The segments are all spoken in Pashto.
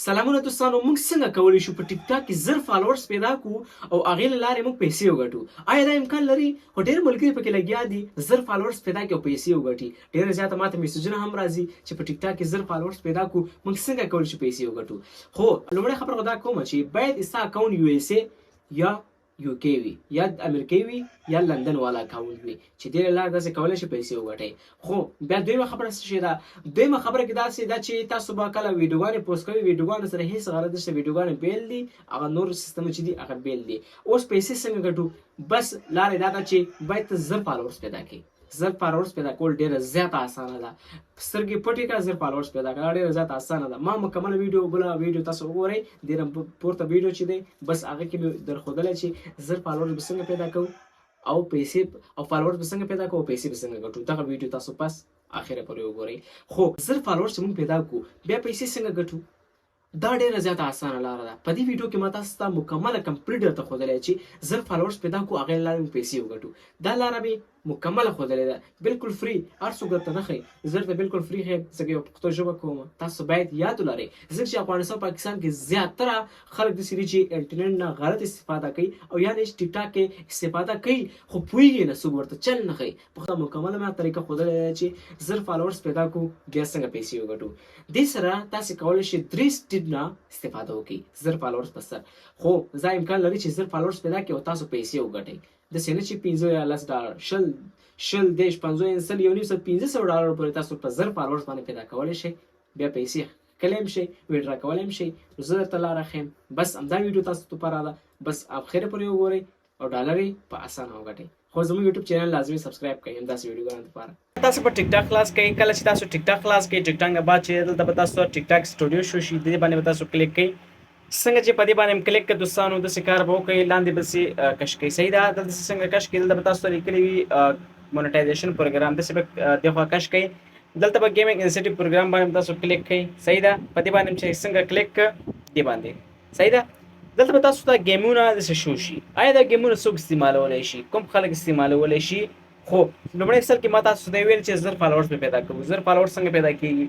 سلامونه دوستانو، موږ څنګه کولی شو په ټیک ټاک کې زر فالوورز پیدا کړو او هغې له لارې موږ پیسې وګټو؟ آیا دا امکان لري؟ خو ډېر ملګري پکې لګیا دي زر فالوورز پیدا کړي او پیسې وګټي. ډېره زیاته ماته میسجونه هم راځي چې په ټیک ټاک کې زر فالوورز پیدا کړو، موږ څنګه کولی شو پیسې وګټو؟ خو لومړی خبره خو دا کومه چې باید ستا اکاونټ یو اس اے یا یو کې وي یا امریکې وي یا لندن والا اکاونټ وي چې دې له لارې داسې کولی شي پیسې وګټئ. خو بیا دویمه خبره څه شی ده؟ دویمه خبره کې داسې ده چې تاسو به کله ویډیوګانې پوسټ کوئ، ویډیوګانو سره هېڅ غرض نشته، ویډیوګانې بیل دي، هغه نور سیستمونه چې دي هغه بیل دي. اوس پیسې څنګه ګټو؟ بس لارې دا ده چې باید ته زر فالوورز پیدا کړې. زر فالوورز پیدا کول ډېره زیاته اسانه ده. سترګې پټې کړه، زر فالوورز پیدا کړه، ډېره زیاته اسانه ده. ما مکمله ویډیو بله ویډیو تاسو وګورئ، ډېره پورته ویډیو چې دی بس هغه کې مې درښودلی چې زر فالوورز به څنګه پیدا کوو او پیسې او فالوورز به څنګه پیدا کوو او پیسې به څنګه ګټو. دغه ویډیو تاسو پس اخره پورې وګورئ. خو زر فالوورز چې موږ پیدا کړو بیا پیسې څنګه ګټو؟ دا ډیره زیاته اسانه لاره ده. په دې ویډیو کې ما تاسو ته مکمله کمپلیټ درته ښودلی چې زر فالوورز پیدا کړو، هغې له لارې موږ پیسې وګټو. دا لاره مې مکمله ښودلې ده، بالکل فری، هر څوک درته نه ښایي. زه درته بالکل فری ښیم ځکه یو پښتو ژبه کوم. تاسو باید یاد ولرئ ځکه چې افغانستان پاکستان کې زیاتره خلک داسې دي چې انټرنیټ نه غلط استفاده کوي او یعنې ټیک ټاک کې استفاده کوي خو پوهېږي نه، څوک ورته چل نه ښایي. پښتو مکمله ما طریقه ښودلې ده چې زر فالوورز پیدا کړو بیا څنګه پیسې وګټو. دې سره تاسې کولی شئ 3 سټیپ نه استفاده وکړئ زر فالوورز په سر. خو دا امکان لري چې زر فالوورز پیدا کړئ او تاسو پیسې وګټئ. داسې نه چې 15 یا 10 ډالر 10 10 50 100 یو نیم 1500 ډالر پورې تاسو په زر فالوورز باندې پیدا کولی شئ، بیا پیسې کلی هم شئ، ویډرا کولی هم شئ. زه درته لاره ښیم. بس همدا ویډیو تاسو لپاره ده، بس اخره پورې وګورئ او ډالر یې په اسانه وګټئ. خو زموږ یوټیوب چینل لازمي سبسکرایب کړئ همداسې ویډیوګانو لپاره. تاسو په ټیک ټاک خلاص کړئ. کله چې تاسو ټیک ټاک خلاص کړئ، ټیک ټاک نه بعد چې دلته به تاسو ټیک ټاک سټوډیو شو شي، دې باندې به تاسو کلیک کړئ. څنګه چې په دې باندې کلیک کړئ دوستانو داسې کار به وکړئ، لاندې به سې کش کړئ. صحیح ده؟ دلته څنګه کش کړئ؟ دلته به تاسو ته لیکلي وي مونیټایزیشن پروګرام، داسې به دغه کش کړئ. دلته به گیمینګ انسټیټیوټ پروګرام باندې تاسو کلیک کړئ. صحیح ده؟ په دې باندې چې څنګه کلیک کړئ دې باندې. صحیح ده؟ دلته به تاسو ته گیمونه داسې شو شي. آیا دا گیمونه څوک استعمالولی شي؟ کوم خلک استعمالولی شي؟ خو لومړی سل کې ما تاسو ته ویل چې زر فالوورز به پیدا کوو. زر فالوورز څنګه پیدا کېږي؟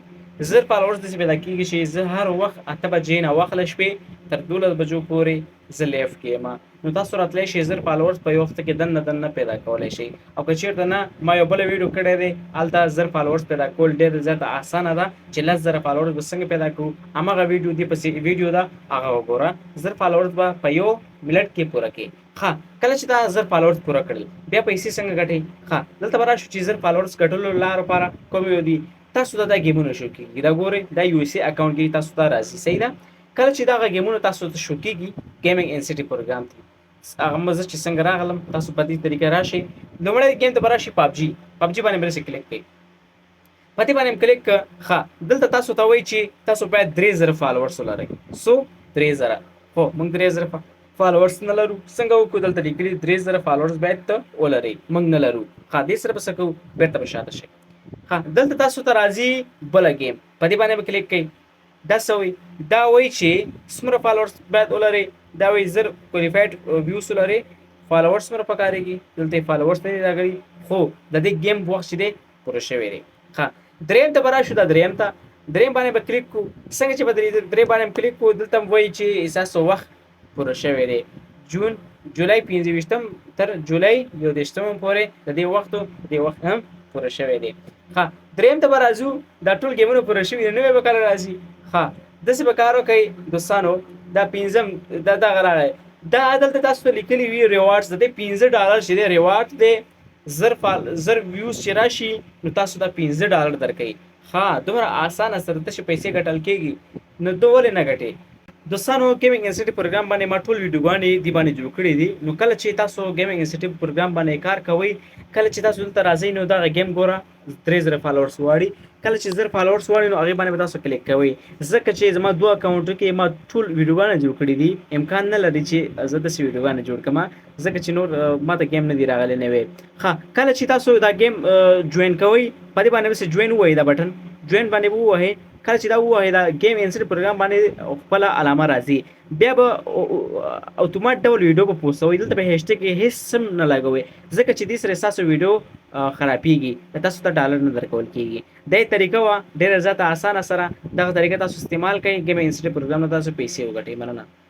زر فالوورز داسې پیدا کېږي چې زه هر وخت 8 بجې نه واخله شپې تر 12 بجو پورې زه لیف کې یم. نو تاسو راتلی شئ زر فالوورز په یو وخت کې دننه پیدا کولی شئ. او که چېرته نه ما یو بله ویډیو کړی دی، هلته زر فالوورز پیدا کول ډېر زیاته اسانه ده چې 10,000 فالوورز به څنګه پیدا کړو. هماغه ویډیو دې پسې ویډیو ده هغه وګوره. زر فالوورز به په یو منټ کې پوره کړي. ښه، کله چې دا زر فالوورز پوره کړل بیا پیسې څنګه ګټئ؟ ښه، دلته به راشو چې زر فالوورز ګټلو لارو لپاره کومې دي. تاسو ته دا گیمونه شو کېږي، دا ګورئ دا یو اس اے اکاونټ کې تاسو ته راځي. صحیح ده؟ کله چې دغه گیمونه تاسو ته شو کېږي گیمینګ انسټیټیوټ پروګرام ته هغه مزه چې څنګه راغلم تاسو په دې طریقه راشئ. لومړی گیم ته به راشئ پبجي باندې به داسې کلیک کړئ. په دې باندې کلیک کړه. ښه، دلته تاسو ته وایي چې تاسو باید 3000 فالوورز ولرئ. سو 3000. خو موږ 3000 فالوورز نه لرو. څنګه وکړو؟ دلته لیکلي 3000 فالوورز باید ته ولرئ، موږ نه لرو. ښه، دې سره به څه کوو؟ بېرته به شاته شئ. ښه، دلته تاسو ته راځي بله گیم، په دې باندې به کلیک کوئ. دا څه وایي؟ دا وایي چې څومره فالوورز باید ولرئ. دا وایي زر کوالیفاید ویوز ولرئ. فالوورز څومره پکارېږي؟ دلته یې فالوورز نه دي راغلي، خو د دې گیم وخت چې دی پوره شوی دی. ښه، دریم ته به راشو. دا دریم باندې به کلیک کړو. څنګه چې به دریم باندې کلیک کړو دلته وایي چې ستاسو وخت پوره شوی دی. جولای 25 تر جولای 21 پورې د دې وخت هم پوره شوی دی. ښه، دریم ته به راځو. دا ټول گیمونه پوره شوي دي، نوی به کله راځي. ښه، داسې به کار وکړئ دوستانو. دا 5 دا دغه راغی. دا دلته تاسو ته لیکلي وي ریوارډز د دې 15 ډالر چې دی ریوارډ دی. زر ویوز چې راشي نو تاسو ته 15 ډالر درکوي. ښه، دومره اسانه سره تاسو پیسې ګټل کېږي، نو ته ولې نه ګټې؟ دوستانو گیمینګ انسټیټیوټ پروګرام باندې ما ټول ویډیوګانې دې باندې جوړ کړي دي. نو کله چې تاسو گیمینګ انسټیټیوټ پروګرام باندې کار کوئ، کله چې تاسو دلته راځئ نو دغه گیم ګوره 3000 فالوورز غواړي. کله چې 1000 فالوورز غواړي نو هغې باندې به تاسو کلیک کوئ. ځکه چې زما 2 اکاونټو کې ما ټول ویډیوګانې جوړ کړي دي، امکان نه لري چې زه داسې ویډیوګانې جوړ کړم ځکه چې نور ما ته گیم نه دی راغلی نوی. ښه، کله چې تاسو دا گیم جوین کوئ په دې باندې به جوین ووایي، دا بټن جوین باندې به ووهئ. کله چې دا ووایي دا گیم انسټ پروګرام باندې خپل علامه راځي بیا به اتومات ډول ویډیو په پوسټوي دلته به هشټګ هیڅ سم نه لګوي ځکه چې دې سره تاسو ویډیو خرابېږي تاسو ته ډالر نه درکول کیږي دا طریقه وا ډیره زیاته اسانه سره دغه طریقه تاسو استعمال کړئ گیم انسټ پروګرام نه تاسو پیسې وګټئ مننه